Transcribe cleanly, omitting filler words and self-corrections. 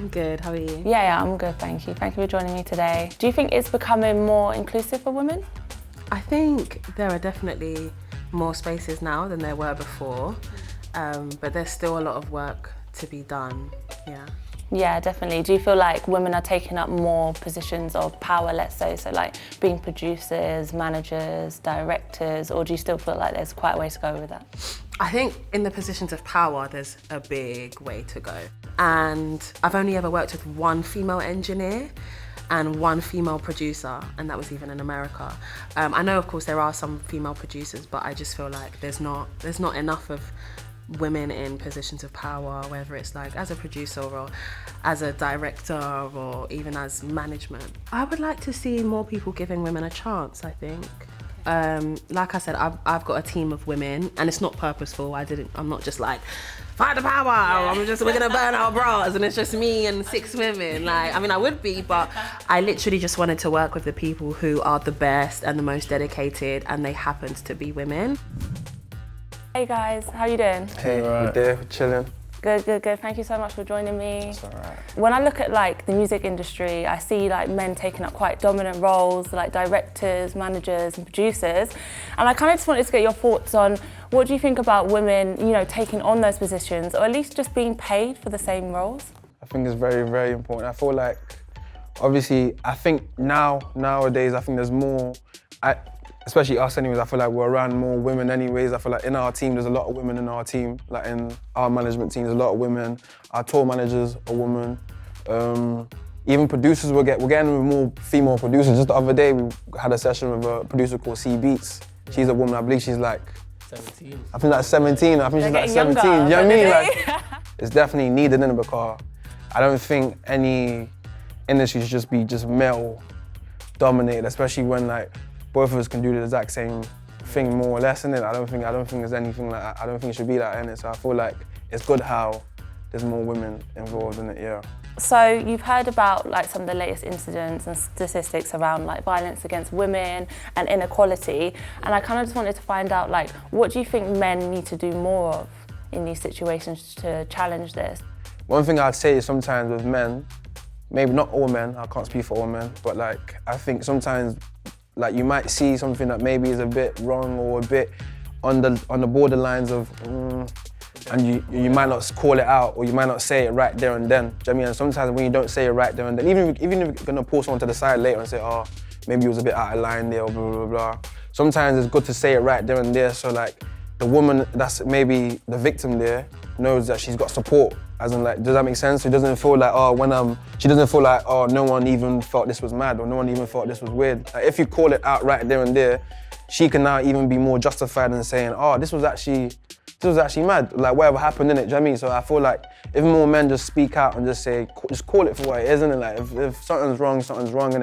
I'm good, how are you? Yeah, I'm good, thank you. Thank you for joining me today. Do you think it's becoming more inclusive for women? I think there are definitely more spaces now than there were before, but there's still a lot of work to be done, yeah. Yeah, definitely. Do you feel like women are taking up more positions of power, let's say, so like being producers, managers, directors, or do you still feel like there's quite a way to go with that? I think in the positions of power, there's a big way to go. And I've only ever worked with one female engineer and one female producer, and that was even in America. I know, of course, there are some female producers, but I just feel like there's not enough of women in positions of power, whether it's like as a producer or as a director or even as management. I would like to see more people giving women a chance, I think. Like I said, I've got a team of women, and it's not purposeful. I'm not just like, fight the power, we're gonna burn our bras and it's just me and 6 women. Like, I mean, I would be, but I literally just wanted to work with the people who are the best and the most dedicated, and they happened to be women. Hey guys, how you doing? Hey, we're there, we're chilling. Good. Thank you so much for joining me. It's all right. When I look at like the music industry, I see like men taking up quite dominant roles, like directors, managers and producers. And I kind of just wanted to get your thoughts on what do you think about women, you know, taking on those positions, or at least just being paid for the same roles? I think it's very, very important. I feel like, obviously, I think nowadays, I think there's more, especially us anyways, I feel like we're around more women anyways. I feel like in our team, there's a lot of women in our team. Like in our management team, there's a lot of women. Our tour manager's a woman. Even producers, we're getting more female producers. Just the other day, we had a session with a producer called C Beats. She's a woman, I believe she's like 17. I think like 17, I think she's like 17, younger, you know what I mean? Like, it's definitely needed in it, because I don't think any industry should just be male dominated, especially when like both of us can do the exact same thing more or less in it. I don't think there's anything like that. I don't think it should be like that in it. So I feel like it's good how there's more women involved in it, yeah. So you've heard about like some of the latest incidents and statistics around like violence against women and inequality, and I kind of just wanted to find out like what do you think men need to do more of in these situations to challenge this? One thing I'd say is sometimes with men, maybe not all men, I can't speak for all men, but like I think sometimes like you might see something that maybe is a bit wrong or a bit on the borderlines of and you might not call it out, or you might not say it right there and then. Do you know what I mean? And sometimes when you don't say it right there and then, even if you're gonna pull someone to the side later and say, oh, maybe it was a bit out of line there, or blah, blah, blah. Sometimes it's good to say it right there and there, so like the woman that's maybe the victim there knows that she's got support. As in, like, does that make sense? She doesn't feel like, she doesn't feel like, oh, no one even thought this was mad, or no one even thought this was weird. Like, if you call it out right there and there, she can now even be more justified in saying, oh, this was actually mad, like whatever happened in it, do you know what I mean? So I feel like if more men just speak out and just call it for what it is, innit? Like if something's wrong, in it.